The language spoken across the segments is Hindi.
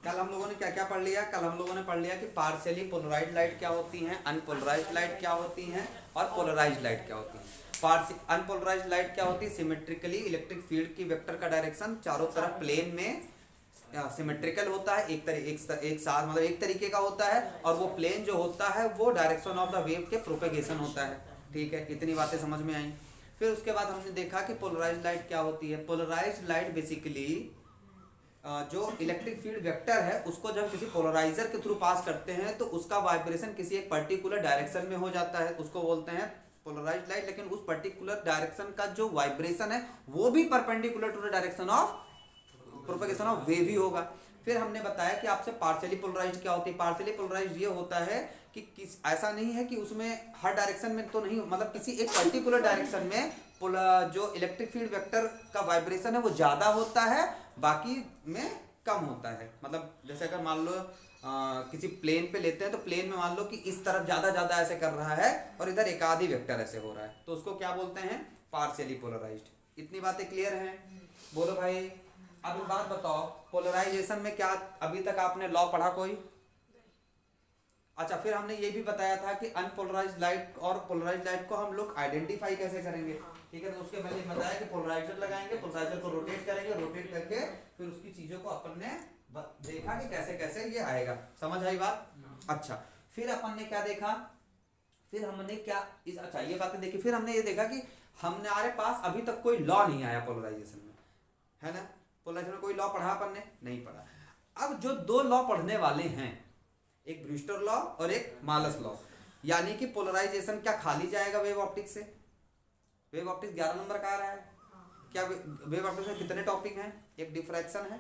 कल हम लोगों ने क्या क्या पढ़ लिया? कल हम लोगों ने पढ़ लिया कि पार्शियली पोलराइज्ड लाइट क्या होती हैं, अनपोलराइज्ड लाइट क्या होती हैं और पोलराइज्ड लाइट क्या होती है। अनपोलराइज्ड लाइट क्या होती है? सिमेट्रिकली इलेक्ट्रिक फील्ड की वेक्टर का डायरेक्शन चारों तरफ प्लेन में सिमेट्रिकल होता है, एक साथ मतलब एक तरीके का होता है, और वो प्लेन जो होता है वो डायरेक्शन ऑफ द वेव के प्रोपेगेशन होता है। ठीक है, इतनी बातें समझ में आई। फिर उसके बाद हमने देखा कि पोलराइज्ड लाइट क्या होती है। पोलराइज्ड लाइट बेसिकली जो इलेक्ट्रिक फील्ड वेक्टर है उसको जब किसी पोलराइजर के थ्रू पास करते हैं तो उसका वाइब्रेशन किसी एक पर्टिकुलर डायरेक्शन में हो जाता है, उसको बोलते हैं पोलराइज्ड लाइट। लेकिन उस पर्टिकुलर डायरेक्शन का जो वाइब्रेशन है वो भी perpendicular to the direction of propagation of wave ही होगा। फिर हमने बताया कि आपसे पार्शियली पोलराइज्ड क्या होती है। पार्शियली पोलराइज्ड ये होता है कि ऐसा नहीं है कि उसमें हर डायरेक्शन में तो नहीं, मतलब किसी एक पर्टिकुलर डायरेक्शन में जो इलेक्ट्रिक फील्ड वेक्टर का वाइब्रेशन है वो ज़्यादा होता है, बाकी में कम होता है। मतलब जैसे अगर मान लो किसी प्लेन पे लेते हैं तो प्लेन में मान लो कि इस तरफ ज़्यादा ऐसे कर रहा है और इधर एक आधी वेक्टर ऐसे हो रहा है, तो उसको क्या बोलते हैं? Partially polarised. इतनी बातें क्लियर हैं? बोलो भाई। अब एक बात बताओ, पोलराइजेशन में क्या अभी तक आपने लॉ पढ़ा कोई? अच्छा, फिर हमने ये भी बताया था कि अनपोलराइज्ड लाइट और पोलराइज्ड लाइट को हम लोग आइडेंटिफाई कैसे करेंगे। ठीक है, तो उसके पहले बताया कि पोलराइजर लगाएंगे, पोलराइजर को रोटेट करेंगे, रोटेट करके फिर उसकी चीजों को अपन ने देखा कि कैसे कैसे ये आएगा। समझ आई बात? अच्छा, फिर अपन ने क्या देखा? फिर हमने क्या अच्छा ये बातें देखी। फिर हमने ये देखा कि हमारे पास अभी तक कोई लॉ नहीं आया पोलराइजेशन में, है ना? पोलराइजेशन में कोई लॉ पढ़ा अपन ने? नहीं पढ़ा। अब जो दो लॉ पढ़ने वाले हैं, एक ब्रूस्टर लॉ और एक मालस लॉ, यानी कि पोलराइजेशन क्या खाली जाएगा वेव ऑप्टिक्स से? वेव ऑप्टिक्स 11 नंबर का आ रहा है क्या? वेव ऑप्टिक्स में कितने टॉपिक हैं? एक डिफ्रैक्शन है,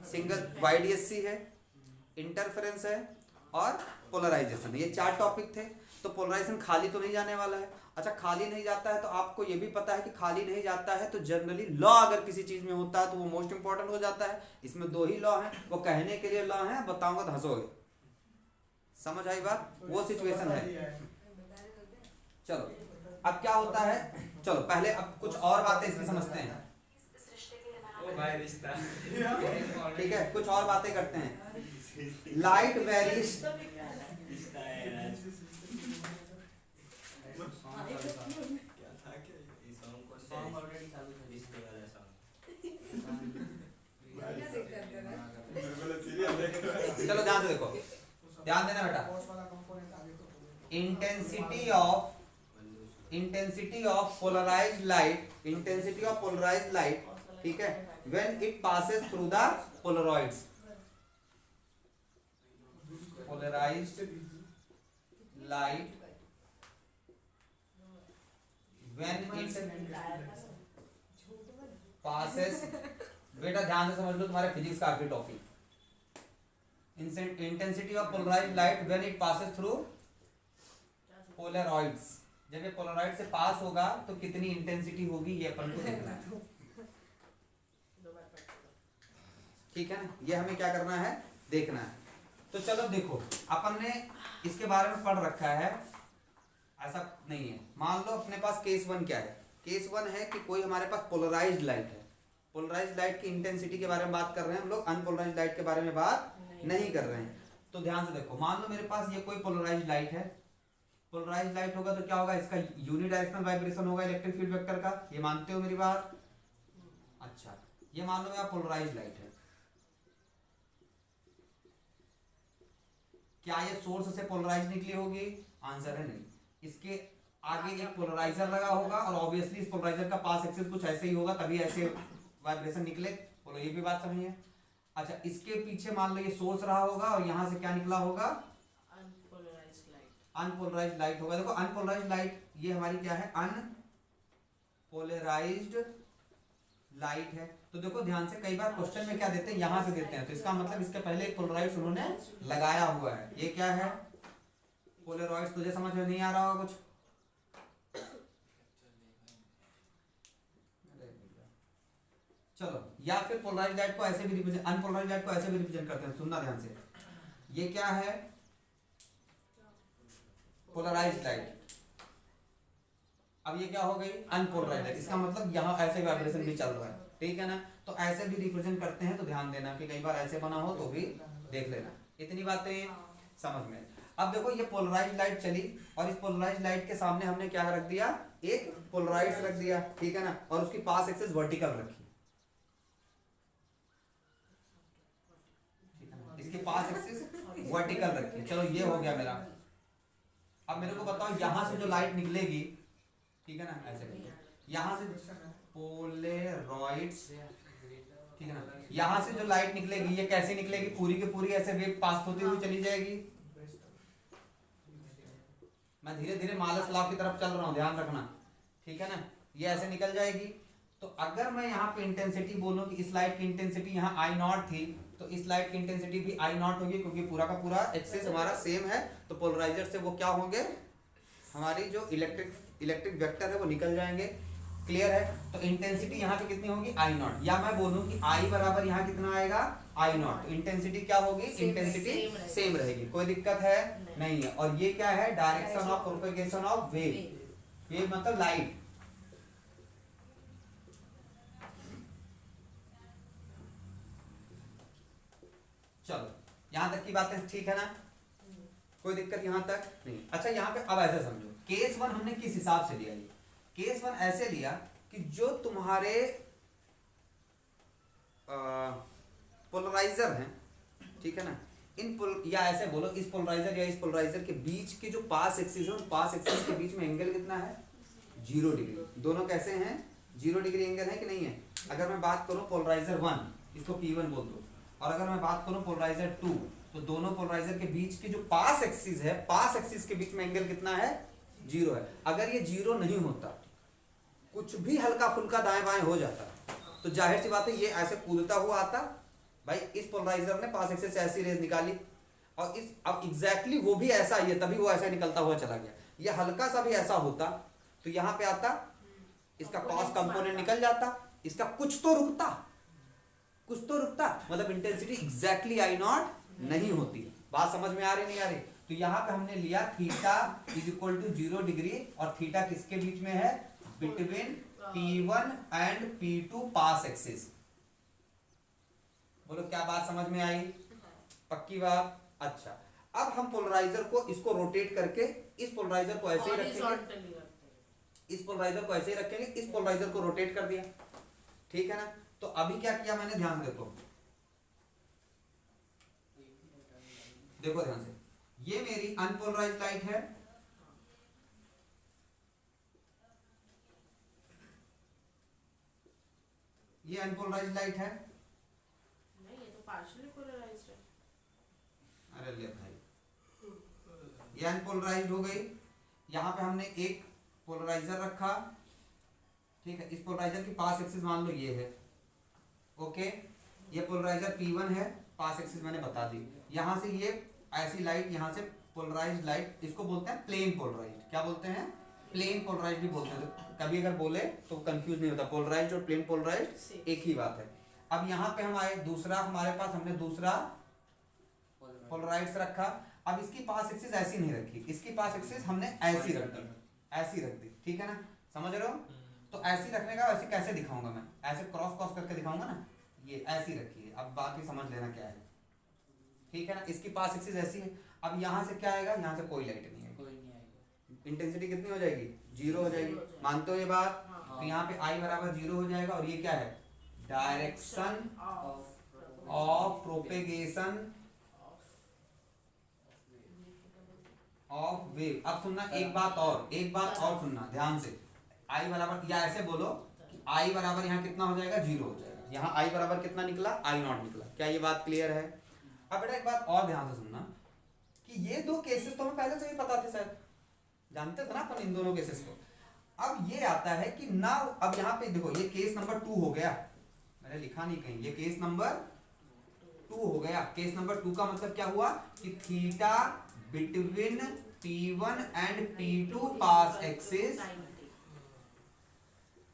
सिंगल वाईडीएससी है, इंटरफेरेंस है और पोलराइजेशन। ये 4 टॉपिक थे। तो पोलराइजेशन खाली तो नहीं जाने वाला है। अच्छा, खाली नहीं जाता है तो आपको ये भी पता है कि खाली नहीं जाता है तो जनरली लॉ अगर किसी चीज में होता है तो वो मोस्ट इंपॉर्टेंट हो जाता है। इसमें 2 ही लॉ हैं, वो कहने के लिए लॉ हैं, बताऊंगा तो हंसोगे। समझ आई बात? वो सिचुएशन है। चलो अब क्या होता है, चलो पहले अब कुछ और बातें इसमें समझते हैं। ठीक है, कुछ और बातें करते हैं। लाइट वेरीज, चलो ध्यान से देखो, ध्यान देना बेटा। इंटेंसिटी ऑफ पोलराइज्ड लाइट, ठीक है, when it passes through the polaroids. Polarised light when it passes, बेटा ध्यान से समझ लो, तुम्हारे फिजिक्स का आखिरी topic. Intensity of polarised light when it passes through polaroids. जब ये पोलरॉइड से पास होगा तो कितनी इंटेंसिटी होगी ये अपन को देखना है। ठीक है ना, ये हमें क्या करना है? देखना है। तो चलो देखो, अपन ने इसके बारे में पढ़ रखा है, ऐसा नहीं है। मान लो अपने पास केस 1 क्या है? केस 1 है कि कोई हमारे पास पोलराइज्ड लाइट है। पोलराइज्ड लाइट की इंटेंसिटी के बारे में बात कर रहे हैं हम लोग, अनपोलराइज्ड लाइट के बारे में बात नहीं कर रहे हैं। तो ध्यान से देखो, मान लो मेरे पास ये कोई पोलराइज्ड लाइट है। पोलराइज्ड लाइट होगा तो क्या होगा? इसका यूनिडायरेक्शनल वाइब्रेशन होगा इलेक्ट्रिक फील्ड वेक्टर का। ये मानते हो मेरी बात? अच्छा, ये मान लो मेरा पोलराइज्ड लाइट है। क्या ये सोर्स से पोलराइज निकली होगी? आंसर है नहीं। इसके आगे एक पोलराइजर लगा होगा और ऑब्वियसली इस पोलराइजर का पास एक्सिस कुछ ऐसे ही होगा, तभी ऐसे वाइब्रेशन निकले। बोलो, ये भी बात समझिए। अच्छा, इसके पीछे मान लो ये सोर्स रहा होगा और यहां से क्या निकला होगा? अनपोलराइज्ड लाइट होगा। देखो अनपोलराइज्ड लाइट ये हमारी क्या है? अनपोलराइज्ड लाइट है। तो देखो ध्यान से, कई बार क्वेश्चन में क्या देते हैं? यहां से देते हैं, तो इसका मतलब इसके पहले एक पोलराइड उन्होंने लगाया हुआ है। ये क्या है? पोलराइड्स। तुझे समझ में नहीं आ रहा होगा कुछ? चलो, या फिर पोलराइज्ड लाइट को ऐसे भी रिप्रेजेंट, अनपोलराइज्ड लाइट को ऐसे भी रिप्रेजेंट करते हैं। सुनना ध्यान से, ये क्या है? Polarised light. अब ये क्या हो गई अनपोलराइज्ड, इसका मतलब यहाँ ऐसे वाइब्रेशन भी चल रहा है, ठीक है ना। तो ऐसे भी रिप्रेजेंट करते हैं, तो ध्यान देना कि कई बार ऐसे बना हो तो भी देख लेना। इतनी बातें समझ में। अब देखो ये पोलराइज लाइट चली और इस पोलराइज लाइट के सामने हमने क्या रख दिया, एक पोलराइज रख दिया, ठीक है ना, और उसकी पास एक्सिस वर्टिकल रखी, ठीक है ना, इसकी पास एक्सिस वर्टिकल रखी। चलो ये हो गया मेरा। अब मेरे को बताओ यहां से जो लाइट निकलेगी, ठीक है ना, ऐसे यहां से पोलेरॉइड्स, ठीक है ना, यहां से जो लाइट निकलेगी ये कैसे निकलेगी, पूरी की पूरी ऐसे वेव पास होती हुई चली जाएगी। मैं धीरे धीरे मालस लॉ की तरफ चल रहा हूं, ध्यान रखना, ठीक है ना, ये ऐसे निकल जाएगी। तो अगर मैं यहाँ पे इंटेंसिटी बोलूं कि इस लाइट की इंटेंसिटी यहाँ आई नॉट थी, तो इस लाइट की इंटेंसिटी भी आई नॉट होगी, क्योंकि पूरा का पूरा एक्सिस हमारा सेम है। तो पोलराइजर से वो क्या होंगे, हमारी जो इलेक्ट्रिक वेक्टर है वो निकल जाएंगे। क्लियर है। तो इंटेंसिटी यहाँ पे कितनी होगी, आई नॉट, या मैं बोलूं कि आई बराबर यहाँ कितना आएगा, आई नॉट। तो इंटेंसिटी क्या होगी, इंटेंसिटी सेम रहेगी, कोई दिक्कत है नहीं है। और ये क्या है, direction of propagation of wave, wave मतलब लाइट। चलो यहां तक की बातें ठीक है ना, कोई दिक्कत यहां तक नहीं। अच्छा यहाँ पे अब ऐसे समझो, केस वन हमने किस हिसाब से लिया, ये केस वन ऐसे लिया कि जो तुम्हारे पोलराइजर हैं, ठीक है ना, या ऐसे बोलो इस पोलराइजर या इस पोलराइजर के बीच की जो पास एक्सिस है, उस पास एक्सिस के बीच में एंगल कितना है, 0 डिग्री। दोनों कैसे हैं, 0 डिग्री एंगल है कि नहीं है। अगर मैं बात करूं पोलराइजर 1, इसको P1 बोल दो, और अगर मैं बात करूं पोलराइजर 2, तो दोनों पोलराइजर के बीच की जो पास एक्सिस है, पास एक्सिस के बीच में एंगल कितना है, 0 है। अगर ये 0 नहीं होता, कुछ भी हल्का फुल्का दाएं बाएं हो जाता, तो जाहिर सी बात है ये ऐसे कूदता हुआ आता। भाई इस पोलराइजर ने पास एक्सिस से ऐसी रेज निकाली, और इस अब एग्जैक्टली वो भी ऐसा ही है, तभी वो ऐसा निकलता हुआ चला गया। ये हल्का सा भी ऐसा होता तो यहां पे आता, इसका कॉस कंपोनेंट निकल जाता, इसका कुछ तो रुकता, कुछ तो रुकता, मतलब इंटेंसिटी एग्जैक्टली आई नॉट नहीं होती। बात समझ में आ रही नहीं आ रही। तो यहां पे हमने लिया theta is equal to 0 degree, और थीटा किसके बीच में है, between P1 and P2 pass axis. बोलो क्या बात समझ में आई, पक्की बात। अच्छा अब हम पोलराइजर को इसको रोटेट करके इस पोलराइजर को ऐसे ही रखेंगे, इस पोलराइजर को ऐसे ही रखेंगे, इस पोलराइजर को रोटेट कर दिया, ठीक है ना। तो अभी क्या किया मैंने, ध्यान से देखो, देखो ध्यान से, ये मेरी अनपोलराइज्ड लाइट है, ये अनपोलराइज्ड लाइट है, नहीं ये तो पार्शियली पोलराइज्ड है। अरे ले भाई, ये अनपोलराइज्ड हो गई। यहां पे हमने एक पोलराइजर रखा, ठीक है, इस पोलराइजर की पास एक्सिस मान लो ये है, ओके। ये पोलराइजर P1 है, पास एक्सिस मैंने बता दी। यहां से ये ऐसी लाइट, यहां से पोलराइज्ड लाइट, इसको बोलते हैं प्लेन पोलराइज्ड। क्या बोलते हैं, प्लेन पोलराइज्ड भी बोलते हैं। तो कभी अगर बोले तो कंफ्यूज नहीं होता, पोलराइज्ड और प्लेन पोलराइज्ड एक ही बात है। अब यहाँ पे हम आए, दूसरा हमारे पास, हमने दूसरा पोलराइज्ड रखा। अब इसकी पास एक्सिस ऐसी नहीं रखी, इसकी पास एक्सिस हमने ऐसी रख दी, ऐसी रख दी, ठीक है ना, समझ रहे हो। तो ऐसी रखने का वैसे कैसे दिखाऊंगा मैं, ऐसे क्रॉस क्रॉस करके दिखाऊंगा ना, ये ऐसी रखी है। अब बाकी समझ लेना क्या है, ठीक है ना। इसकी पास एक्सिस ऐसी है। अब यहाँ से क्या आएगा, यहाँ से कोई लाइट नहीं है, कोई नहीं आएगा, इंटेंसिटी कितनी हो जाएगी, 0 हो जाएगी। मानते हो ये बात। तो यहाँ पे I बराबर 0 हो जाएगा, और ये क्या है, direction of propagation of wave. अब सुनना एक बात और, एक बात और सुनना ध्यान से। I बराबर, या ऐसे बोलो कि I बराबर यहाँ कितना हो जाएगा, 0 हो जाएगा। यहाँ I बराबर कितना निकला, I नॉट निकला। क्या ये बात क्लियर है। अब बेटा एक बात और ध्यान से सुनना कि ये दो केसेस तो हमें पहले से ही पता थे, शायद जानते थे ना अपन इन दोनों केसेस को। अब ये आता है कि ना, अब यहाँ पे देखो ये केस नंबर 2 हो गया, मैंने लिखा नहीं कहीं, ये केस नंबर 2 हो गया। केस नंबर 2 का मतलब क्या हुआ कि theta between P1 and P2 pass axis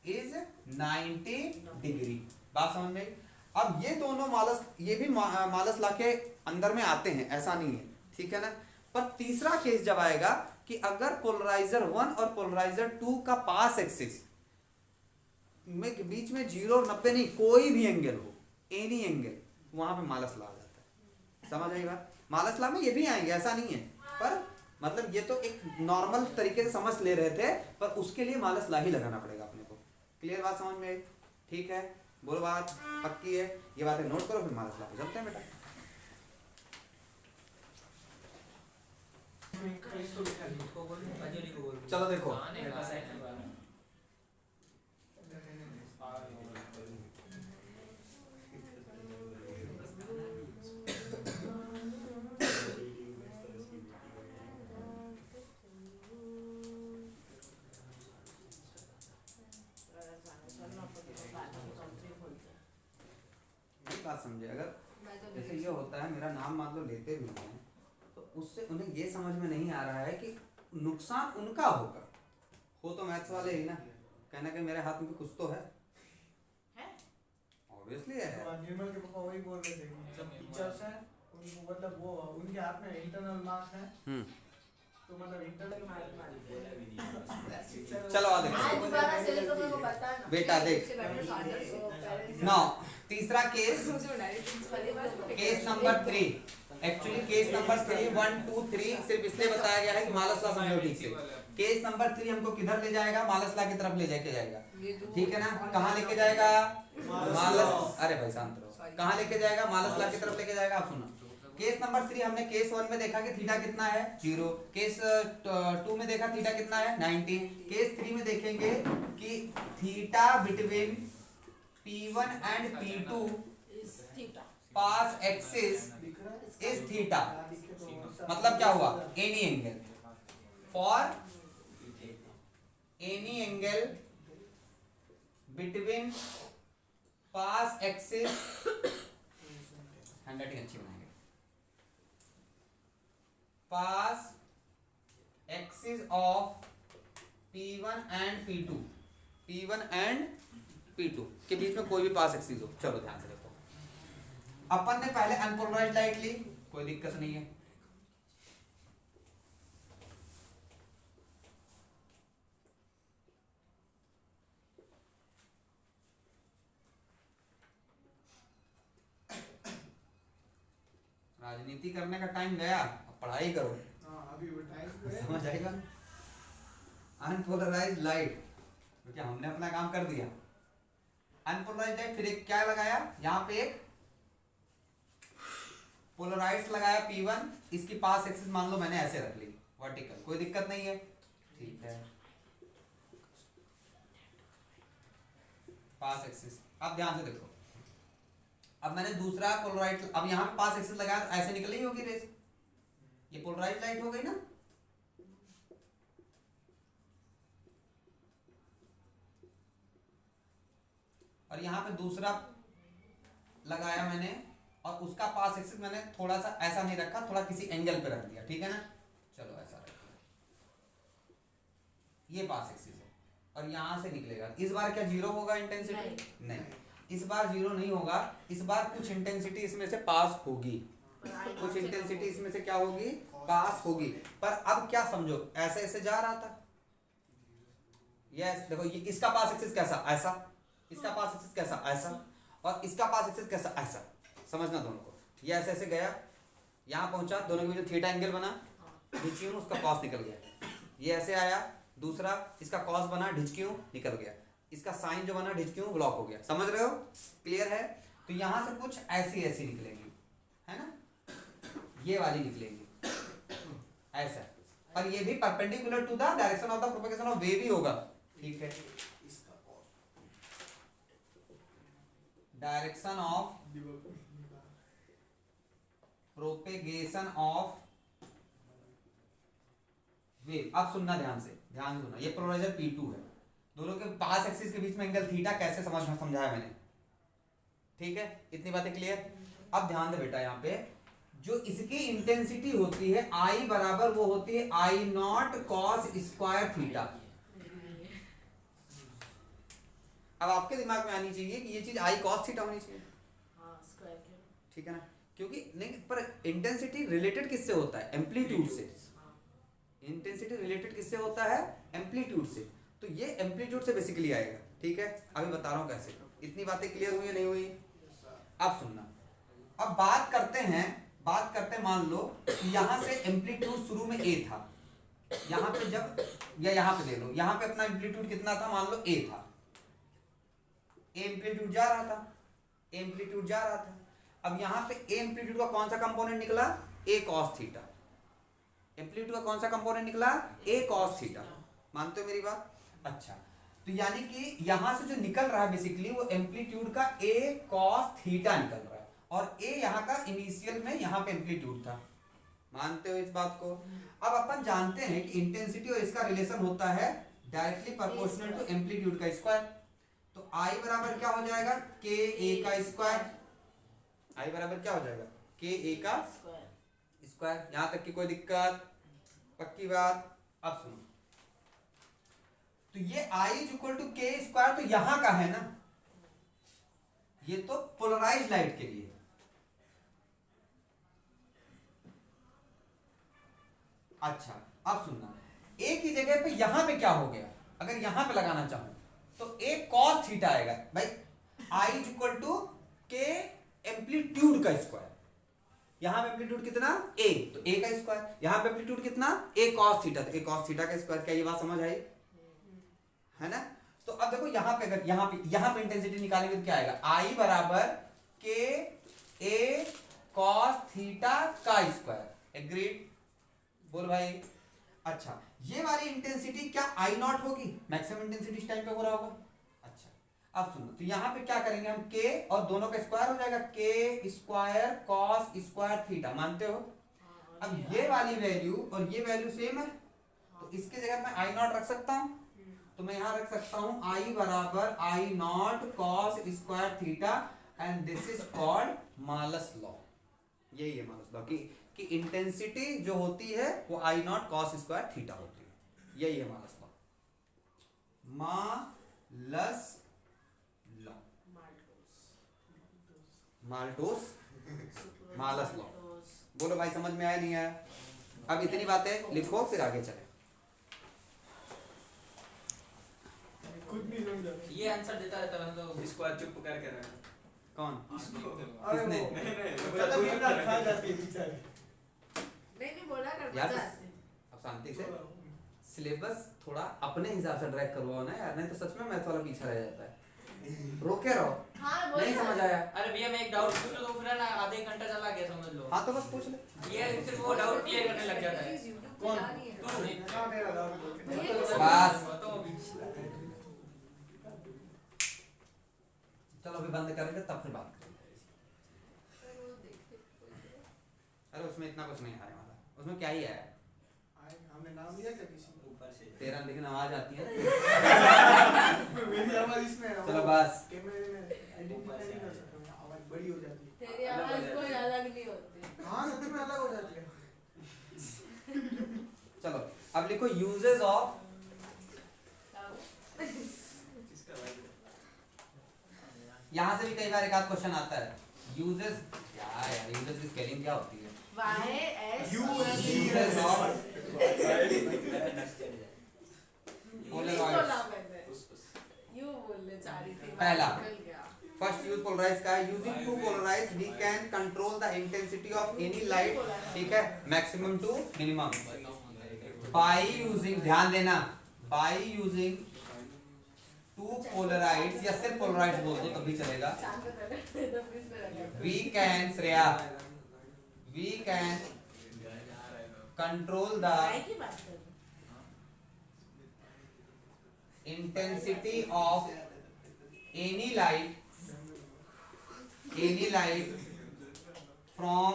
is 90 degree. बात समझ में। अब ये दोनों मालस, ये भी मालस ला के अंदर में आते हैं, ऐसा नहीं है, ठीक है ना। पर तीसरा केस जब आएगा कि अगर पोलराइजर 1 और पोलराइजर 2 का पास एक्सिस में के बीच में 0 और 90 नहीं, कोई भी एंगल हो, एनी एंगल, वहां पे मालस ला आ जाता है। समझ आई बात? मालस ला में ये भी आएंगे, ऐसा नहीं है, पर मतलब ये तो एक नॉर्मल तरीके से समझ ले रहे थे, पर उसके लिए मालस ला ही लगाना पड़ेगा अपने को। क्लियर बात समझ में आई? ठीक है, बोलो बात पक्की है? ये बातें नोट करो, फिर मालस ला पे चलते हैं बेटा। चलो देखो, बात समझे? अगर जैसे ये होता है, मेरा नाम मान लो लेते भी हैं, तो उससे उन्हें ये समझ में नहीं आ रहा है कि नुकसान उनका होगा। हो तो मैथ्स वाले ही ना, कहना कि मेरे हाथ में कुछ तो है, ऑब्वियसली है। निर्मल के पापा वही बोल रहे थे कि जब टीचर्स हैं उनको मतलब वो उनके हाथ में इंटरनल मार्क्स हैं, तो मतलब इंटरनल चलो आ बेटा देख नो, तीसरा case, case number 3। Actually case number 3 1 2 3 सिर्फ इसलिए बताया गया है कि मालस ला समझो ठीक से। केस नंबर 3 हमको किधर ले जाएगा? मालस ला की तरफ ले जाके जाएगा, ठीक है ना? कहाँ लेके जाएगा? मालस, अरे भाई शांत रहो, कहाँ लेके जाएगा? मालस ला की तरफ लेके जाएगा। आप सुनो, केस नंबर 3 हमने केस 1 में देखा कि थीटा कितना है 0, केस 2 में देखा थीटा कितना है 90, केस 3 में देखेंगे कि theta between P1 and P2 pass axis is theta. मतलब क्या हुआ? Any angle, for any angle between pass axis, handwriting अच्छी बनाएंगे, pass axis of P1 and P2, P1 and P2 के बीच में कोई भी पास एक्सिस हो। चलो ध्यान से देखो, अपन ने पहले अनपोलराइज्ड लाइट ली, कोई दिक्कत नहीं है। राजनीति करने का टाइम गया, अब पढ़ाई करो। अभी वो टाइम समझ आएगा? अनपोलराइज्ड लाइट, क्योंकि हमने अपना काम कर दिया। अनपोलराइज्ड लाइट, फिर एक क्या लगाया यहाँ पे? एक पोलराइज्ड लगाया P1, इसकी पास एक्सिस मान लो मैंने ऐसे रख ली वर्टिकल, कोई दिक्कत नहीं है, ठीक है, पास एक्सिस। अब ध्यान से देखो, अब मैंने दूसरा पोलराइज्ड, अब यहाँ पे पास एक्सिस लगाया, ऐसे निकल ही होगी रेस, ये पोलराइज्ड लाइट हो गई ना। और यहाँ पे दूसरा लगाया मैंने, और उसका पास एक्सिस मैंने थोड़ा सा ऐसा नहीं रखा, थोड़ा किसी एंगल पे रख दिया, ठीक है ना? चलो ऐसा रख दिया, ये पास एक्सिस है, और यहां से निकलेगा। इस बार क्या 0 होगा इंटेंसिटी? नहीं, इस बार 0 नहीं होगा, इस बार कुछ इंटेंसिटी इसमें से पास होगी, कुछ इंटेंसिटी इसमें से क्या होगी? पास होगी। पर अब क्या समझो, ऐसे ऐसे जा रहा था, यस देखो, ये इसका पास एक्सिस कैसा? ऐसा, इसका पास एक्सिस कैसा? ऐसा, और इसका पास एक्सिस कैसा? ऐसा। समझना दोनों को, ये ऐसे ऐसे गया, यहाँ पहुंचा, दोनों के बीच थीटा एंगल बना, ढिचक्यू उसका कॉस निकल गया। ये ऐसे आया, दूसरा इसका कॉस बना, ढिचक्यू निकल गया, इसका साइन जो बना ढिचक्यू ब्लॉक हो गया। समझ रहे हो? क्लियर है? तो यहां से कुछ ऐसी ऐसी निकलेंगी, है ना? ये वाली निकलेंगी ऐसा, और ये भी perpendicular to the direction of the propagation of wave ही होगा, ठीक है? Direction of propagation of wave. अब सुनना ध्यान से, ध्यान सुनना, ये पोलराइजर P2 है, दोनों के पास एक्सिस के बीच में एंगल थीटा कैसे समझाया मैंने, ठीक है? इतनी बातें क्लियर? अब ध्यान दे बेटा, यहाँ पे जो इसकी इंटेंसिटी होती है I बराबर वो होती है I0 cos स्क्वायर थीटा। अब आपके दिमाग में आनी चाहिए कि ये चीज I cos थीटा होनी चाहिए, ठीक है ना? क्योंकि नहीं, पर इंटेंसिटी रिलेटेड किससे होता है? एम्पलीट्यूड से, इंटेंसिटी रिलेटेड किससे होता है? एम्पलीट्यूड से। तो ये एम्पलीट्यूड से बेसिकली आएगा, ठीक है। अभी बता रहा हूँ कैसे। इतनी बातें क्लियर हुई या नहीं हुई? अब सुनना, अब बात करते हैं मान लो यहाँ से एम्पलीट्यूड शुरू में ए था, यहाँ पे जब, या यहाँ पे दे लो, यहाँ पे अपना एम्पलीट्यूड कितना था? मान लो ए था, एम्पलीट्यूड जा रहा था। अब यहाँ पे ए एम्पलीट्यूड का कौन सा कंपोनेंट निकला? ए कॉस थीटा। एम्पलीट्यूड का कौन सा कंपोनेंट निकला? ए कॉस थीटा। मानते हो मेरी बात? अच्छा, तो यानी कि यहां से जो निकल रहा है बेसिकली वो एम्पलीट्यूड का ए कॉस थीटा निकल रहा है, और ए यहाँ का इनिशियल में यहाँ पे एम्पलीट्यूड था। मानते हो इस बात को? अब अपन जानते हैं कि इंटेंसिटी और इसका रिलेशन होता है डायरेक्टली प्रोपोर्शनल टू एम्पलीट्यूड का स्क्वायर। तो आई बराबर क्या हो जाएगा? के ए का स्क्वायर। आई बराबर क्या हो जाएगा? के ए का स्क्वायर। यहां तक की कोई दिक्कत? पक्की बात? अब सुनो, तो ये आई इज इक्वल टू के स्क्वायर तो यहां का है ना, ये तो पोलराइज लाइट के लिए। अच्छा, अब सुनना, ए की जगह पे यहां पे क्या हो गया? अगर यहां पे लगाना चाहूं तो ए कॉस थीटा आएगा भाई। आई इज इक्वल टू के एम्पलीट्यूड का स्क्वायर। यहां पे एम्पलीट्यूड कितना? ए, तो ए का स्क्वायर। यहां पे एम्पलीट्यूड कितना? ए कॉस थीटा, तो ए कॉस थीटा का स्क्वायर। क्या ये बात समझ आई? है ना? तो अब देखो यहाँ पे, अगर यहाँ पे इंटेंसिटी निकालेंगे तो क्या आएगा? आई बराबर के ए कॉस थीटा का स्क्वायर। एग्रीड? बोल भाई। अच्छा, ये वाली इंटेंसिटी क्या आई नॉट होगी? मैक्सिमम इंटेंसिटी इस टाइम पे हो रहा होगा। अच्छा, अब सुनो, तो यहाँ पे क्या करेंगे हम? के और दोनों का स्क्वायर हो जाएगा, के स्क्वायर कॉस स्क्वायर थीटा। मानते हो? अब ये वाली वैल्यू और ये वैल्यू सेम है, तो इसके जगह मैं आई नॉट रख सकता हूँ। तो मैं यहां रख सकता हूं आई बराबर I naught cos square theta, and this is called Malus law. यही है मालस लॉ कि इंटेंसिटी जो होती है वो आई नॉट कॉस स्क्वायर थीटा होती है। यही है मालस लॉ। मालस लॉ, माल्टोस मालस लॉ। बोलो भाई, समझ में आया नहीं आया? अब इतनी बातें लिखो, फिर आगे चले। खुद नहीं समझा। ये आंसर देता रहता है तो इसको आज चुप करके रहा है। कौन? अरे किसने? वो नहीं ज्यादा बिना खा जाती है बेचारी। नहीं बोला कर यार, मजा आती है। अब शांति से सिलेबस थोड़ा अपने हिसाब से ट्रैक करवाओ ना यार, नहीं तो सच में मैथ वाला पीछे रह जाता है। रोके रहो। हाँ बोल नहीं समझ आया? अरे भैया मैं एक डाउट पूछ लूं तो फिर ना आधे एक घंटा चला गया समझ लो। हाँ तो बस पूछ ले। ये फिर वो डाउट क्लियर करने लग जाता है। कौन? तू नहीं। हाँ, मेरा डाउट बोल के। बस बताओ अभी। चलो अभी बंद करेंगे तब फिर बात करेंगे। अरे उसमें इतना कुछ नहीं आने वाला, उसमें क्या ही है? हमने नाम लिया क्या किसी को? ऊपर से तेरा लेकिन आवाज आती है। मेरी आवाज इसमें है। चलो बस। कैमरे में आइडेंटिफाई नहीं कर सकता, आवाज बड़ी हो जाती है। तेरी आवाज कोई अलग नहीं होती। हाँ, सच में अलग हो जाती है। चलो अब लिखो यूजेस ऑफ। किसका भाई? यहाँ से भी कई बार एक आध क्वेश्चन आता है। यूजेस क्या है यार? यूजेस की स्पेलिंग क्या होती है? Y S uses of you बोलने चाह रही थी। पहला। निकल गया। फर्स्ट यूज पोलराइज का है। Using to polarise we can control the intensity of any light, ठीक है, maximum to minimum by using, ध्यान देना, बाय यूजिंग टू पोलराइड्स, या सिर्फ पोलराइड्स बोल दो तब भी चलेगा। शांत रहना, तो प्लीज रहना। We can, Shreya, we can control the Y की बात कर रहे हो। intensity of any light from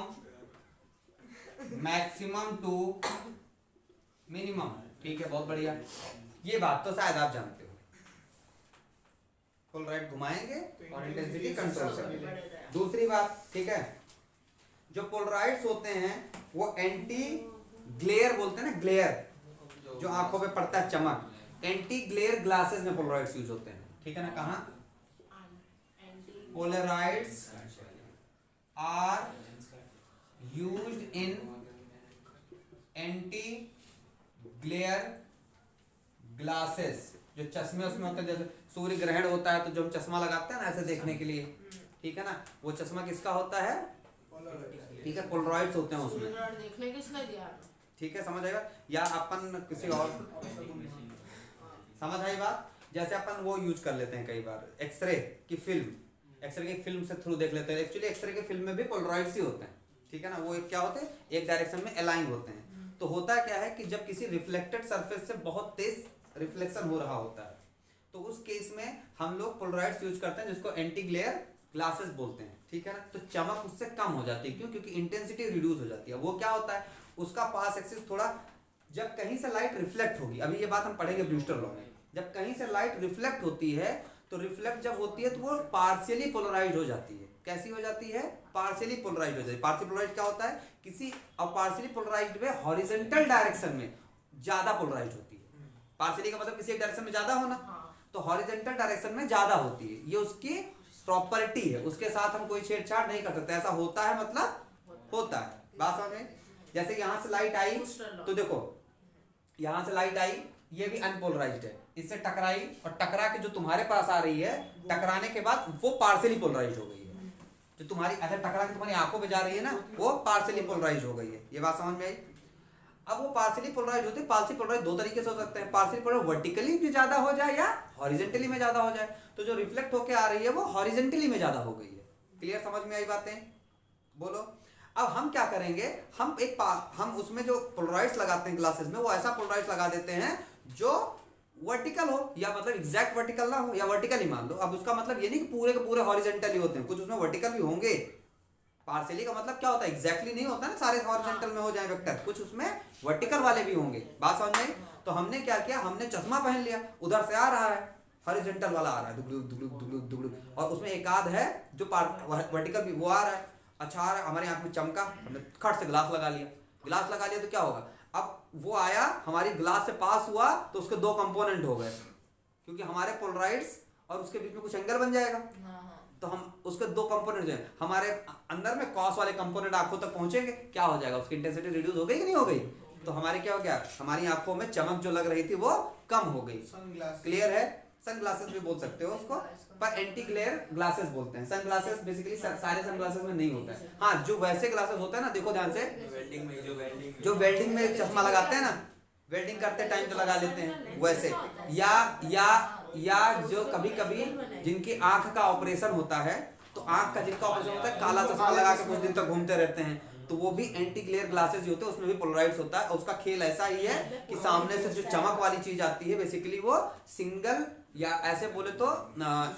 maximum to minimum, ठीक है, बहुत बढ़िया। ये बात तो शायद आप जानते हो। पोलराइड घुमाएंगे और इंटेंसिटी कंट्रोल करेंगे। दूसरी बात, ठीक है, जो पोलराइड्स होते हैं वो एंटी ग्लेयर बोलते हैं ना, ग्लेयर जो आंखों पे पड़ता है चमक, एंटी ग्लेयर ग्लासेस में पोलराइड्स यूज होते हैं, ठीक है ना। कहाँ? Polaroids are used in anti glare glasses, जो चश्मे उसमें होते हैं, जैसे सूर्य ग्रहण होता है तो जो हम चश्मा लगाते हैं ना ऐसे देखने के लिए, ठीक है ना, वो चश्मा किसका होता है, ठीक है, पोलराइड्स होते हैं उसमें, सूर्य देखने किसने दिया हमें? ठीक है, समझ आएगा। या अपन किसी और, समझ आई बात, जैसे अपन वो यूज कर लेते हैं कई बार एक्सरे की फिल्म, एक्सरे की फिल्म से थ्रू देख लेते हैं, एक्चुअली एक्सरे की फिल्म में भी पोलराइड्स ही होते हैं, ठीक है ना, वो क्या होते हैं, एक डायरेक्शन में अलाइन होते हैं। तो होता क्या है कि जब किसी रिफ्लेक्टेड सरफेस से बहुत तेज रिफ्लेक्शन हो रहा होता है तो उस केस में हम लोग पोलराइड्स यूज करते हैं जिसको एंटी ग्लेयर ग्लासेस बोलते हैं, ठीक है ना। तो चमक उससे कम हो जाती है, क्यों, क्योंकि इंटेंसिटी रिड्यूस हो जाती है। वो क्या होता है, उसका पास एक्सिस थोड़ा, जब कहीं से लाइट रिफ्लेक्ट होगी, अभी ये बात हम पढ़ेंगे ब्रूस्टर लॉ में, जब कहीं से लाइट रिफ्लेक्ट होती है तो रिफ्लेक्ट जब होती है तो वो पार्शियली पोलराइज हो जाती है। कैसी हो जाती है, पार्शियली पोलराइज हो जाती है। पार्शियली पोलराइज क्या होता है, किसी और पार्शियली पोलराइज्ड में हॉरिजॉन्टल डायरेक्शन में ज्यादा पोलराइज होती है। पार्शियली का मतलब किसी एक डायरेक्शन में ज्यादा होना, तो हॉरिजॉन्टल डायरेक्शन में ज्यादा होती है, ये उसकी प्रॉपर्टी है, उसके साथ हम कोई छेड़छाड़ नहीं कर सकते, ऐसा होता है मतलब होता है। बात समझ में, जैसे यहां से लाइट आई तो देखो यहां से लाइट आई, ये भी अनपोलराइज्ड है, इससे टकराई और टकरा के जो तुम्हारे पास आ रही है, टकराने के बाद वो पार्शियली पोलराइज हो गई है, जो तुम्हारी ऐसे टकरा के तुम्हारी आंखों पे जा रही है ना, वो पार्शियली पोलराइज हो गई है। ये बात समझ में आई। अब वो पार्शियली पोलराइज होती है, पार्शियली पोलराइज दो तरीके से हो सकते हैं, पार्शियली पोलराइज वर्टिकली भी ज्यादा हो जाए या हॉरिजॉन्टली में ज्यादा हो जाए। तो जो रिफ्लेक्ट होके आ रही है वो हॉरिजॉन्टली में ज्यादा हो गई है। क्लियर, समझ में आई बातें, बोलो। अब हम क्या करेंगे, हम उसमें जो पोलराइड्स लगाते हैं ग्लासेस में, वो ऐसा पोलराइड्स लगा देते हैं जो वर्टिकल हो, या मतलब एग्जैक्ट वर्टिकल ना हो, या वर्टिकल ही मान लो। अब उसका मतलब ये नहीं कि पूरे के पूरे हॉरिजॉन्टल ही होते हैं, कुछ उसमें वर्टिकल भी होंगे। पार्शियली का मतलब क्या होता है, एग्जैक्टली नहीं होता ना सारे हॉरिजॉन्टल में हो जाए वेक्टर, कुछ उसमें वर्टिकल वाले भी होंगे। बात समझ में। तो हमने क्या किया, हमने चश्मा पहन लिया, उधर से आ रहा है हॉरिजॉन्टल वाला आ रहा है दुगलुक दुगलुक दुगलुक दुगलुक, और उसमें एक आध है जो वर्टिकल भी वो आ रहा है, अच्छा आ रहा है, हमारी आंख में चमका, हमने खट से ग्लास लगा लिया। ग्लास लगा लिया तो क्या होगा, अब वो आया हमारी ग्लास से पास हुआ तो उसके दो कंपोनेंट हो गए, क्योंकि हमारे पोलराइड्स और उसके बीच में कुछ एंगल बन जाएगा, तो हम उसके दो कंपोनेंट जो है हमारे अंदर में कॉस वाले कंपोनेंट आंखों तक पहुंचेंगे, क्या हो जाएगा, उसकी इंटेंसिटी रिड्यूस हो गई कि नहीं हो गई। तो हमारे क्या हो गया, हमारी आंखों में चमक जो लग रही थी वो कम हो गई। क्लियर है, सन ग्लासेस भी बोल सकते हो उसको, पर एंटी ग्लेयर ग्लासेस बोलते हैं। सन ग्लासेस बेसिकली सारे सन ग्लासेस में नहीं होता है। हाँ, जो वैसे ग्लासेस होते हैं ना, देखो ध्यान से, जो वेल्डिंग में चश्मा लगाते हैं ना, वेल्डिंग करते टाइम तो लगा लेते हैं वैसे, या जो कभी कभी जिनकी आंख का ऑपरेशन होता है, तो आंख का जिनका ऑपरेशन होता है, काला चश्मा लगा के कुछ दिन तक घूमते रहते हैं, तो वो भी एंटी ग्लेयर ग्लासेस ही होते हैं, उसमें भी पोलराइड्स होता है। और उसका खेल ऐसा ही है कि सामने से जो चमक वाली चीज आती है बेसिकली वो सिंगल, या ऐसे बोले तो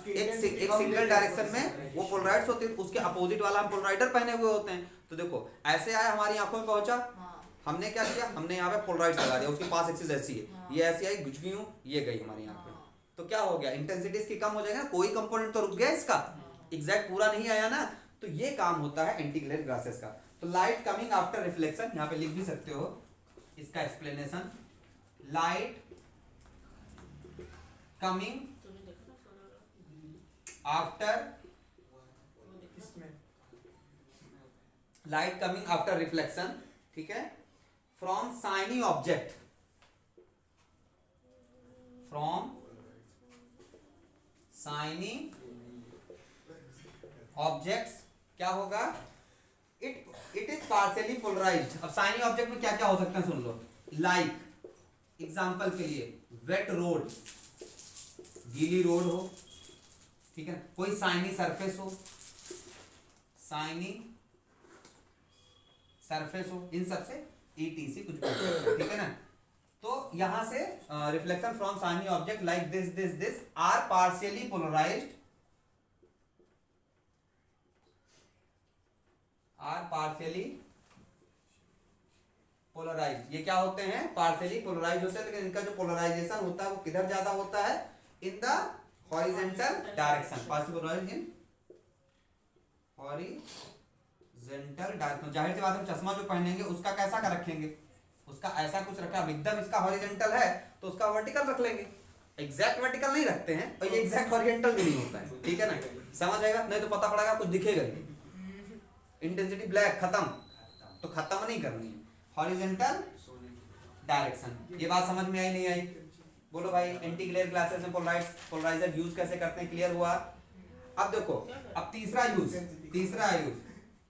एक सिंगल डायरेक्शन में वो पोलराइड्स होते हैं, उसके अपोजिट वाला हम पोलराइडर पहने हुए होते हैं। तो देखो ऐसे आया, हमारी आंखों में पहुंचा, हमने क्या किया, हमने यहाँ पे पोलराइड्स लगा दिया, उसके पास एक्सिस ऐसी है, ये ऐसी आई, गुज गई हूँ, ये गई हमारी आंख में, तो क्या हो गया, इंटेंसिटी इसकी कम हो जाएगा ना, कोई कंपोनेंट तो रुक गया इसका, एग्जैक्ट पूरा नहीं आया ना। तो ये काम होता है एंटी ग्लेयर ग्लासेस का। तो लाइट कमिंग आफ्टर रिफ्लेक्शन, यहाँ पे लिख भी सकते हो इसका explanation, light coming after light coming after reflection, ठीक है, from shiny object, from shiny objects, क्या होगा, इट इज पार्शियली पोलराइज्ड। अब शाइनी ऑब्जेक्ट में क्या क्या हो सकता है सुन लो, लाइक एग्जांपल के लिए वेट रोड, गीली रोड हो, ठीक है, कोई शाइनी सरफेस हो, शाइनी सरफेस हो, इन सबसे ETC कुछ भी, ठीक है ना। तो यहां से reflection from shiny object like this are partially polarised, are partially polarised. ये क्या होते हैं, पार्शियली पोलराइज होते हैं, लेकिन इनका जो पोलराइजेशन होता है वो किधर ज्यादा होता है, in the horizontal direction, partially polarised in horizontal direction. जाहिर सी बात है, चश्मा जो पहनेंगे उसका कैसा का रखेंगे, उसका ऐसा कुछ रखा, अब एकदम इसका हॉरिजॉन्टल है तो उसका वर्टिकल रख लेंगे, एग्जैक्ट वर्टिकल नहीं रखते हैं, और ये एग्जैक्ट हॉरिजॉन्टल भी नहीं होता है, ठीक है ना, समझ आएगा, नहीं तो पता पड़ेगा कुछ दिखेगा ही, इंटेंसिटी ब्लैक खत्म, तो खत्म नहीं करनी है, हॉरिजॉन्टल डायरेक्शन। ये बात समझ में आई नहीं आई? बोलो भाई, एंटी ग्लेयर ग्लासेस में पोलराइजर यूज कैसे करते हैं, क्लियर हुआ? अब देखो, अब तीसरा यूज,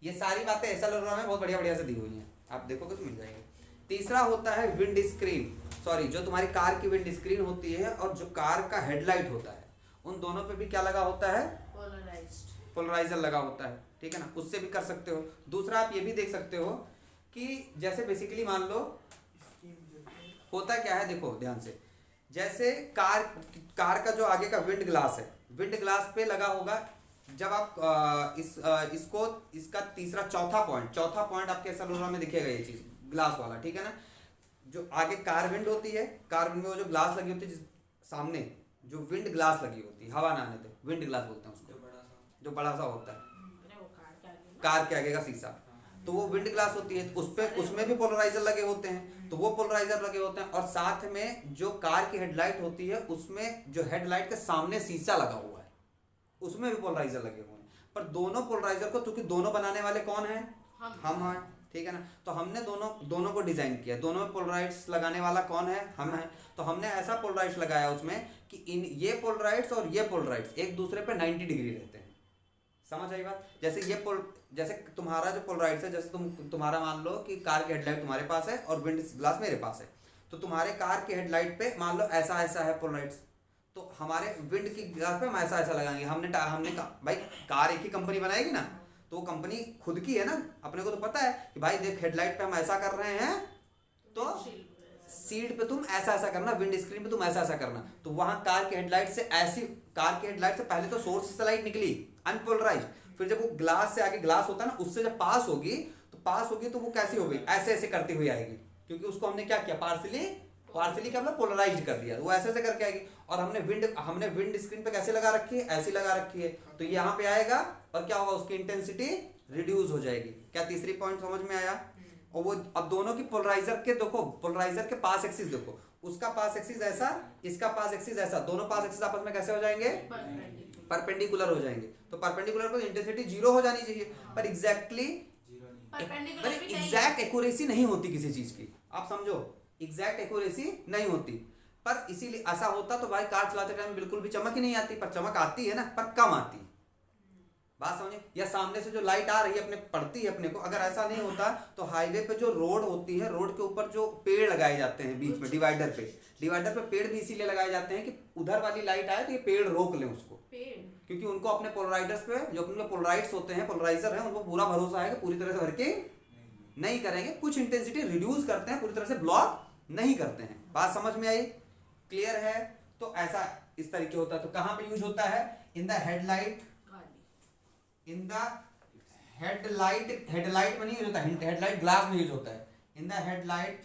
ये सारी बातें एसएलआर में बहुत बढ़िया बढ़िया से दी हुई हैं, आप देखोगे तो मिल जाएंगे। तीसरा होता है विंड स्क्रीन, सॉरी जो तुम्हारी कार की विंड स्क्रीन होती है और जो कार का हेडलाइट होता है, उन दोनों पे भी क्या लगा होता है? पोलराइजर लगा होता है, ठीक है ना, उससे भी कर सकते हो। दूसरा आप ये भी देख सकते हो कि जैसे बेसिकली मान लो होता क्या है, देखो ध्यान से, जैसे कार का जो आगे का विंड ग्लास है, विंड ग्लास पे लगा होगा, जब आप इसका तीसरा चौथा पॉइंट आपके एसएलआर में दिखेगा, ये चीज ग्लास वाला, ठीक है ना, जो आगे कार विंड होती है, कार विंड में वो जो ग्लास लगी होती है, सामने जो विंड ग्लास लगी होती है, हवा ना आने दे, विंड ग्लास बोलते हैं उसको, जो बड़ा सा होता है कार के आगे का शीशा, तो वो विंड ग्लास होती है, उसमें भी पोलराइजर लगे होते हैं, तो वो पोलराइजर लगे होते हैं। और साथ में जो कार की हेडलाइट होती है, उसमें जो हेडलाइट के सामने शीशा लगा हुआ है, उसमें भी पोलराइजर लगे हुए हैं। पर दोनों पोलराइजर को, क्योंकि दोनों बनाने वाले कौन है? हम हैं, ठीक है ना, तो हमने दोनों को डिजाइन किया, दोनों में पोलराइड्स लगाने वाला कौन है? हम हैं। तो हमने ऐसा पोलराइड्स लगाया उसमें कि ये पोलराइड्स और ये पोलराइड्स एक दूसरे पे 90 डिग्री रहते हैं। समझ आई बात? जैसे तुम्हारा जो पोलराइड्स है, जैसे तुम्हारा मान लो कि कार की हेडलाइट तुम्हारे पास है और विंड ग्लास मेरे पास है, तो तुम्हारे कार की हेडलाइट पे मान लो ऐसा है पोलराइड्स, तो हमारे विंड की ग्लास पे हम ऐसा लगाएंगे। हमने कहा भाई कार एक ही कंपनी बनाएगी ना, तो वो कंपनी खुद की है ना, अपने को तो पता है कि भाई देख हेडलाइट पे हम ऐसा कर रहे हैं, तो सीट पे तुम ऐसा करना, विंड स्क्रीन पे तुम ऐसा करना। तो वहां कार के हेडलाइट से पहले तो सोर्स से लाइट निकली अनपोलराइज, फिर जब वो ग्लास से आगे ग्लास होता है ना, उससे जब पास होगी तो वो कैसी हो गई? ऐसे करती हुई आएगी, क्योंकि उसको हमने क्या किया? पार्सली क्या पोलराइज कर दिया, वो ऐसे करके आएगी। और हमने विंड स्क्रीन पे कैसे लगा रखी है? ऐसी लगा रखी है, तो यहाँ पे आएगा और क्या होगा? उसकी इंटेंसिटी रिड्यूस हो जाएगी। क्या तीसरी पॉइंट समझ में आया? और वो अब दोनों की पोलराइजर के पास एक्सिस देखो, उसका पास एक्सिस ऐसा, इसका पास एक्सिस ऐसा, दोनों पास एक्सिस आपस में कैसे हो जाएंगे? परपेंडिकुलर हो जाएंगे। तो परपेंडिकुलर पर इंटेंसिटी 0 हो जानी चाहिए, पर एग्जैक्ट एक्यूरेसी नहीं होती किसी चीज की, आप समझो, एग्जैक्ट एक्यूरेसी नहीं होती। पर इसीलिए ऐसा होता तो भाई कार चलाते टाइम बिल्कुल भी चमक ही नहीं आती, पर चमक आती है ना, पर कम आती। बात समझे? या सामने से जो लाइट आ रही है पड़ती है अपने को, अगर ऐसा नहीं होता तो हाईवे पे जो रोड होती है, रोड के ऊपर जो पेड़ लगाए जाते हैं बीच में डिवाइडर पे पेड़ भी इसीलिए लगाए जाते हैं कि उधर वाली लाइट आए तो ये पेड़ रोक लें उसको, क्योंकि उनको अपने पोलराइजर्स पे, जो अपने पोलराइड्स होते हैं, पोलराइजर है, उनको पूरा भरोसा है कि पूरी तरह से भर के नहीं करेंगे, कुछ इंटेंसिटी रिड्यूस करते हैं, पूरी तरह से ब्लॉक नहीं करते हैं। बात समझ में आई? क्लियर है? तो ऐसा इस तरीके होता है। तो कहां पे यूज होता है? इन द हेडलाइट में नहीं यूज होता, हेडलाइट ग्लास में यूज होता है। In the headlight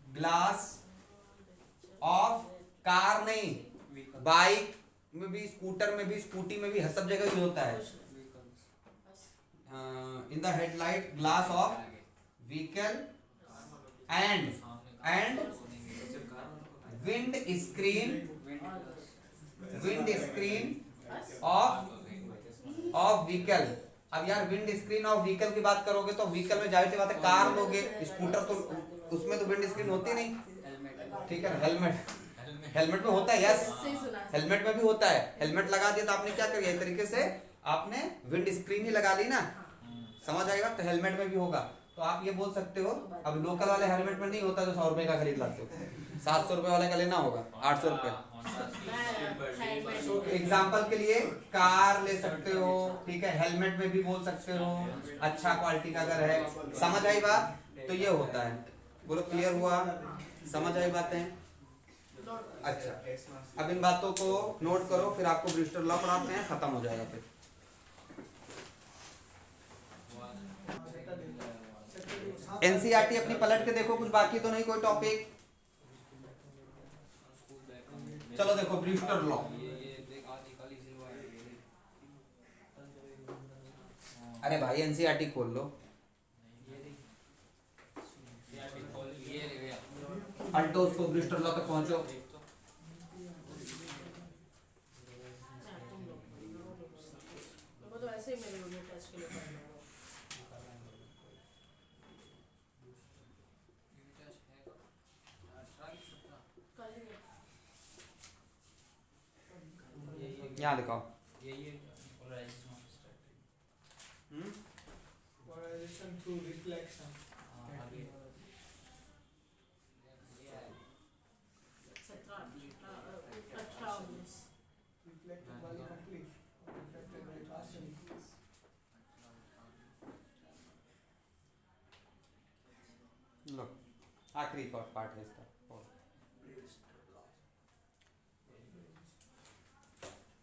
glass of car, नहीं, बाइक में भी, स्कूटर में भी, स्कूटी में भी, सब जगह यूज होता है। In the headlight glass of vehicle and wind screen of vehicle. अब यार विंड स्क्रीन ऑफ व्हीकल की बात करोगे तो व्हीकल में जाहिर सी बात है कार लोगे, स्कूटर तो उसमें तो विंड स्क्रीन होती नहीं, ठीक है। हेलमेट में होता है, यस, हेलमेट में भी होता है। हेलमेट लगा दिया तो आपने क्या कर दिया? एक तरीके से आपने विंड स्क्रीन ही लगा ली ना, समझ आएगा? तो हेलमेट में भी होगा। तो आप ये बोल सकते हो, अब लोकल वाले हेलमेट में नहीं होता तो 100 रुपए का खरीद लाते हो, 700 रुपए वाले का लेना होगा 800 रुपए। एग्जाम्पल के लिए कार ले सकते हो, ठीक है, हेलमेट में भी बोल सकते हो, अच्छा क्वालिटी का अगर है। समझ आई बात? तो ये होता है। बोलो क्लियर हुआ? समझ आई बातें? अच्छा, अब इन बातों को नोट करो, फिर आपको ब्रिस्टल लॉ पढ़ाते हैं, खत्म हो जाएगा फिर। एनसीईआरटी अपनी पलट के देखो, कुछ बाकी तो नहीं कोई टॉपिक? चलो देखो ब्रिस्टल लॉ। अरे भाई एनसीईआरटी खोल लो, अल्टोस को ब्रिस्टल लॉ तक पहुंचो। तो ऐसे ही मेरे यूनिट टेस्ट के लिए करना होगा। यहाँ दिखाओ। यही है polarisation of static. Hmm, Polarization through reflection. आगे etc. Reflected by complete. Reflected by partially. लो आखिरी पार्ट है इसका।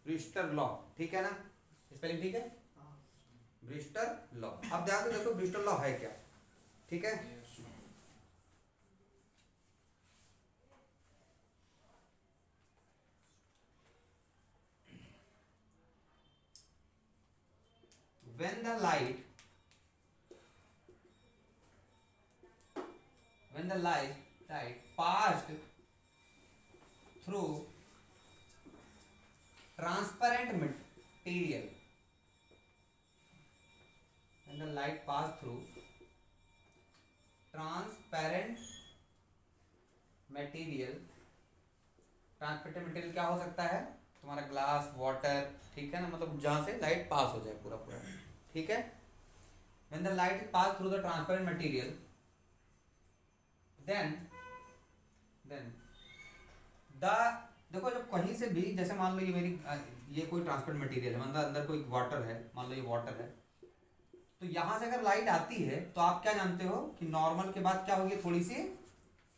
ब्रिस्टर लॉ, ठीक है ना, स्पेलिंग ठीक है, हाँ. Brewster law. अब ध्यान से देखो ब्रिस्टर लॉ है क्या, ठीक है। when the light passed through transparent material, when the light passed through transparent material, transparent material क्या हो सकता है, तुम्हारा ग्लास, वाटर, ठीक है ना, मतलब जहां से लाइट पास हो जाए पूरा पूरा, ठीक है। when the light pass through the transparent material, then the, देखो जब कहीं से भी, जैसे मान लो ये मेरी ये कोई ट्रांसपेरेंट मटेरियल है, मतलब अंदर कोई वाटर है, मान लो ये वाटर है, तो यहां से अगर लाइट आती है तो आप क्या जानते हो कि नॉर्मल के बाद क्या होगी, थोड़ी सी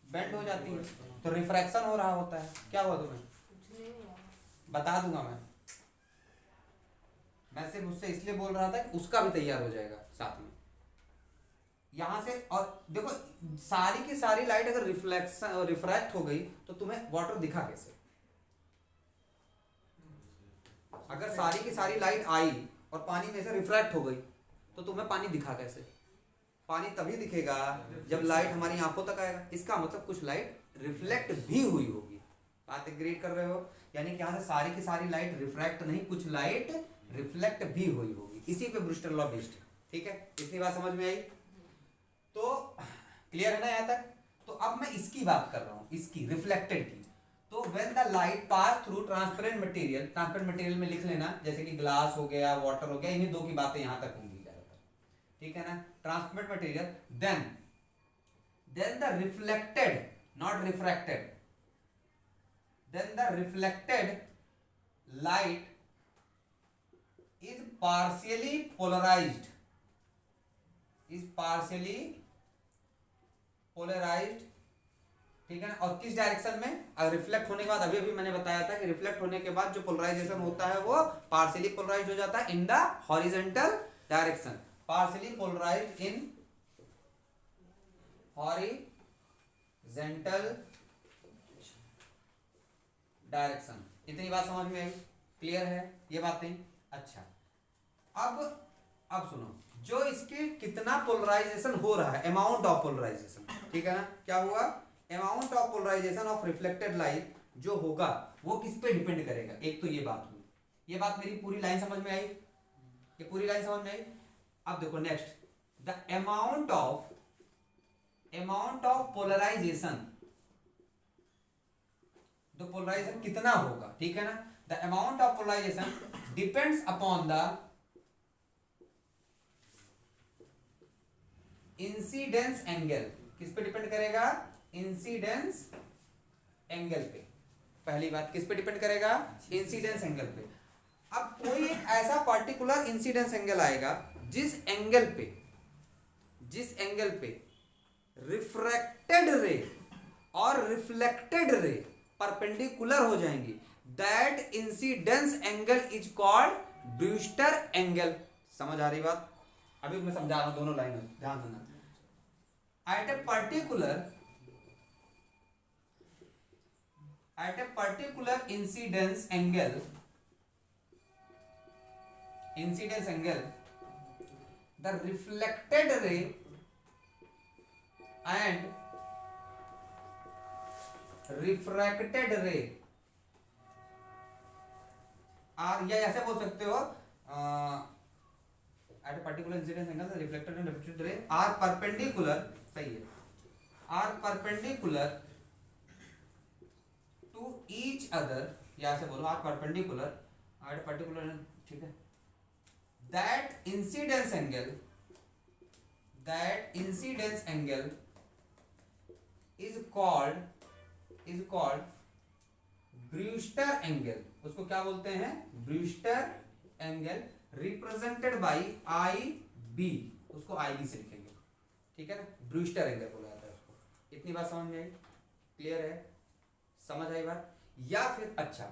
बेंड हो जाती है, तो रिफ्रैक्शन हो रहा होता है। क्या हुआ तुम्हें, कुछ नहीं हुआ। बता दूंगा मैं सिर्फ उससे इसलिए बोल रहा था कि उसका भी तैयार हो जाएगा साथ में यहां से। और देखो सारी की सारी लाइट अगर रिफ्रैक्ट हो गई तो तुम्हें वाटर दिखा कैसे, अगर सारी की सारी लाइट आई और पानी में से रिफ्रैक्ट हो गई तो तुम्हें पानी दिखा कैसे। पानी तभी दिखेगा जब लाइट हमारी आंखों तक आएगा, इसका मतलब कुछ लाइट रिफ्लेक्ट भी हुई होगी। बात एग्री कर रहे हो, यानी कि यहाँ से सारी की सारी लाइट रिफ्रैक्ट नहीं, कुछ लाइट रिफ्लेक्ट भी हुई होगी, इसी पे ब्रूस्टर लॉ बेस्ड है, ठीक है। इतनी बात समझ में आई, तो क्लियर है ना यहाँ तक। तो अब मैं इसकी बात कर रहा हूँ, इसकी रिफ्लेक्टेड की। तो when the light pass through transparent material, transparent material में लिख लेना, जैसे कि ग्लास हो गया, वाटर हो गया, इन्हीं दो की बातें यहाँ तक होंगी ज्यादातर, ठीक है ना। Transparent material, then the reflected, not refracted, then the reflected light is partially polarized, ठीक है ना। और किस डायरेक्शन में, अगर रिफ्लेक्ट होने के बाद, अभी अभी मैंने बताया था कि रिफ्लेक्ट होने के बाद जो पोलराइजेशन होता है वो पार्शियली पोलराइज्ड हो जाता है in the horizontal direction, partially polarised in horizontal direction. इतनी बात समझ में आई, क्लियर है ये बातें। अच्छा, अब सुनो, जो इसके कितना पोलराइजेशन हो रहा है, अमाउंट ऑफ पोलराइजेशन, ठीक है ना। क्या हुआ, amount of polarisation of reflected light जो होगा वो किस पे डिपेंड करेगा। एक तो ये बात हुई, ये बात मेरी पूरी लाइन समझ में आई, ये पूरी लाइन समझ में आई। अब देखो next, the amount of polarisation, तो पोलराइजेशन कितना होगा, ठीक है ना। The amount of polarisation depends upon the incidence angle. किस पे डिपेंड करेगा, इंसिडेंस एंगल पे। पहली बात किस पे डिपेंड करेगा, इंसिडेंस एंगल पे। अब कोई एक ऐसा पर्टिकुलर इंसिडेंस एंगल आएगा जिस एंगल पे रिफ्रैक्टेड रे और रिफ्लेक्टेड रे परपेंडिकुलर हो जाएंगी, that incidence angle is called Brewster angle. समझ आ रही बात, अभी मैं समझा रहा हूं दोनों लाइन में, ध्यान सुनना। At a particular incidence angle, the reflected ray and refracted ray are, या ऐसे बोल सकते हो, at a particular incidence angle the reflected and refracted ray are perpendicular, सही है, are perpendicular to each other, या ऐसे बोलो are perpendicular at a particular, ठीक है, that incidence angle is called Brewster angle. उसको क्या बोलते हैं? Brewster angle, represented by I B, उसको आई बी से लिखेंगे, ठीक है ना, ब्रूस्टर एंगल बोला जाता है उसको। इतनी बात समझ में आई? क्लियर है? समझ आई बात? या फिर अच्छा,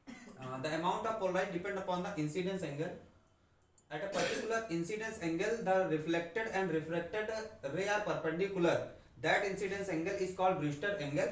the amount of polarise depend upon the incidence angle at a particular incidence angle, the reflected and refracted ray are perpendicular, that incidence angle is called Brewster angle.